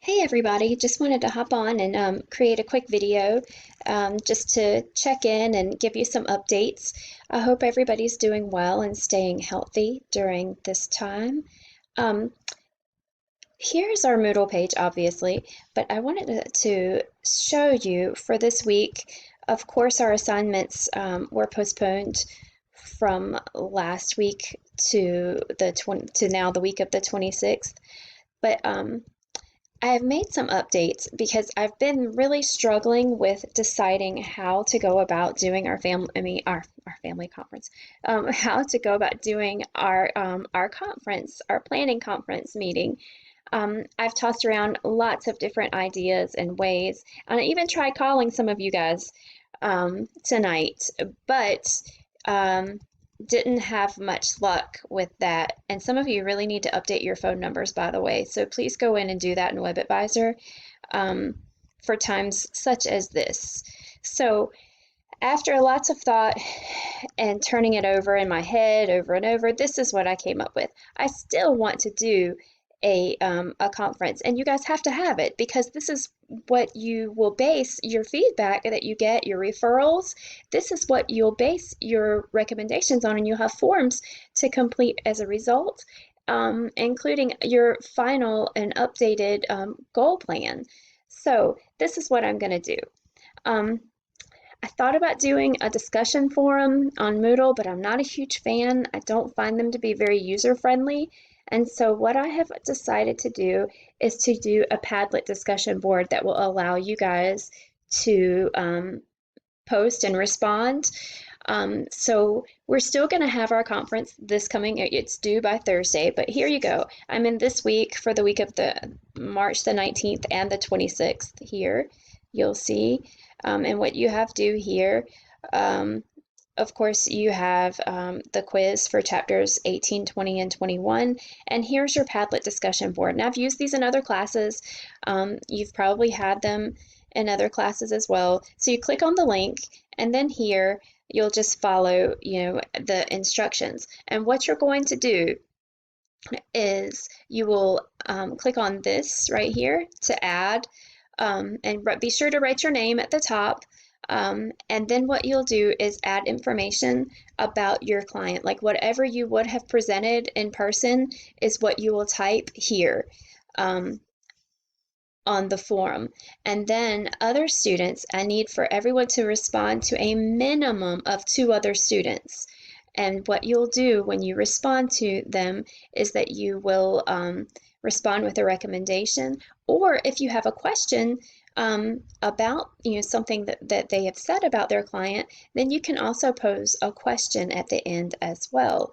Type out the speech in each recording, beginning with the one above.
Hey everybody, just wanted to hop on and create a quick video just to check in and give you some updates. I hope everybody's doing well and staying healthy during this time. Um, Here's our Moodle page, obviously, but I wanted to show you for this week. Of course, our assignments were postponed from last week to to now the week of the 26th, but I have made some updates because I've been really struggling with deciding how to go about doing our family conference, how to go about doing our conference, our planning conference meeting. I've tossed around lots of different ideas and ways, and I even tried calling some of you guys tonight, but um, didn't have much luck with that. And some of you really need to update your phone numbers, by the way. So please go in and do that in WebAdvisor um, for times such as this. So after lots of thought and turning it over in my head over and over, this is what I came up with. I still want to do a conference, and you guys have to have it because this is what you will base your feedback that you get, your referrals. This is what you'll base your recommendations on, and you'll have forms to complete as a result, including your final and updated goal plan. So this is what I'm going to do. Um, I thought about doing a discussion forum on Moodle, but I'm not a huge fan. I don't find them to be very user friendly. And so what I have decided to do is to do a Padlet discussion board that will allow you guys to post and respond. So we're still going to have our conference this coming, it's due by Thursday, but here you go. I'm in this week for the week of the March the 19th and the 26th here. You'll see. And what you have to do here, of course, you have the quiz for chapters 18, 20, and 21. And here's your Padlet discussion board. Now, I've used these in other classes. You've probably had them in other classes as well. So you click on the link, and then here you'll just follow, the instructions. And what you're going to do is you will click on this right here to add, and be sure to write your name at the top. And then what you'll do is add information about your client, like whatever you would have presented in person is what you will type here on the forum. And then other students, I need for everyone to respond to a minimum of 2 other students. And what you'll do when you respond to them is that you will respond with a recommendation, or if you have a question about something that they have said about their client, then you can also pose a question at the end as well.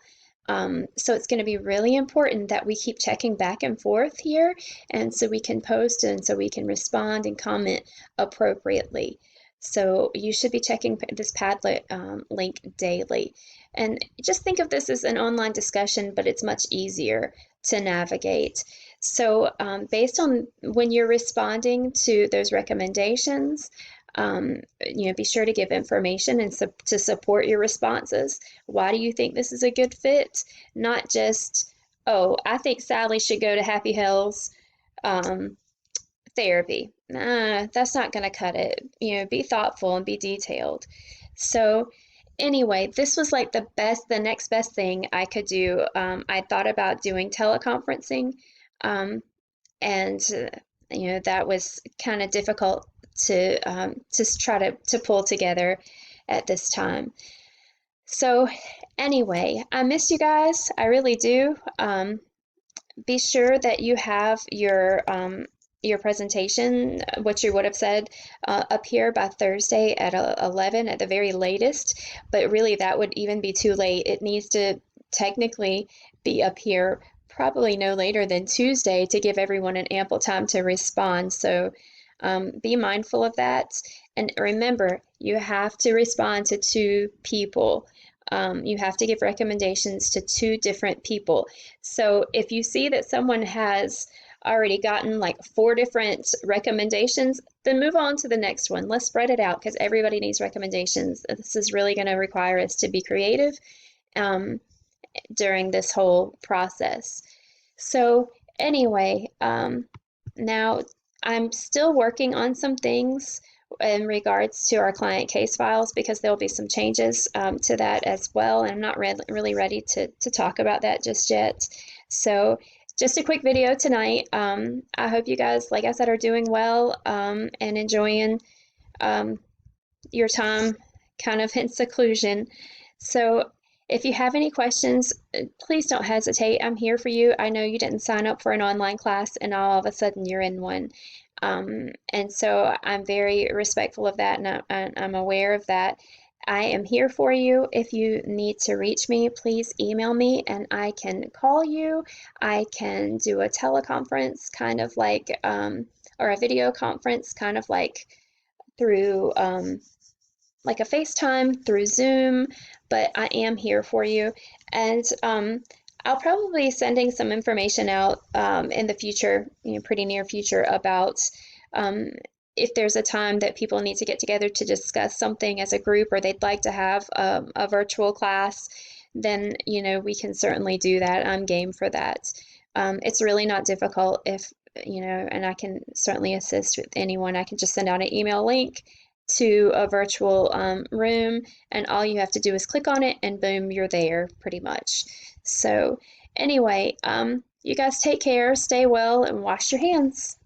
So it's going to be really important that we keep checking back and forth here, and so we can post and so we can respond and comment appropriately. So you should be checking this Padlet link daily. And just think of this as an online discussion, but it's much easier to navigate. So based on when you're responding to those recommendations, be sure to give information and to support your responses. Why do you think this is a good fit? Not just, oh, I think Sally should go to Happy Hell's therapy. Nah, that's not going to cut it. Be thoughtful and be detailed. So anyway, this was like the next best thing I could do. I thought about doing teleconferencing, and that was kind of difficult to try to pull together at this time. So anyway, I miss you guys. I really do. Be sure that you have your presentation, what you would have said, up here by Thursday at 11 at the very latest. But really, that would even be too late. It needs to technically be up here probably no later than Tuesday to give everyone an ample time to respond. So be mindful of that. And remember, you have to respond to 2 people. You have to give recommendations to 2 different people. So if you see that someone has already gotten like 4 different recommendations, then move on to the next one. Let's spread it out because everybody needs recommendations. This is really going to require us to be creative during this whole process. So anyway, now I'm still working on some things in regards to our client case files because there'll be some changes to that as well. And I'm not really ready to talk about that just yet. So just a quick video tonight. I hope you guys, like I said, are doing well and enjoying um, your time kind of in seclusion. So if you have any questions, please don't hesitate. I'm here for you. I know you didn't sign up for an online class and all of a sudden you're in one. And so I'm very respectful of that, and I'm aware of that. I am here for you. If you need to reach me, please email me and I can call you. I can do a teleconference, kind of like, or a video conference, kind of through like a FaceTime, through Zoom, but I am here for you. And I'll probably be sending some information out in the future, pretty near future, about um, if there's a time that people need to get together to discuss something as a group, or they'd like to have a virtual class, then, we can certainly do that. I'm game for that. It's really not difficult if, and I can certainly assist with anyone. I can just send out an email link to a virtual room, and all you have to do is click on it, and boom, you're there pretty much. So, anyway, you guys take care, stay well, and wash your hands.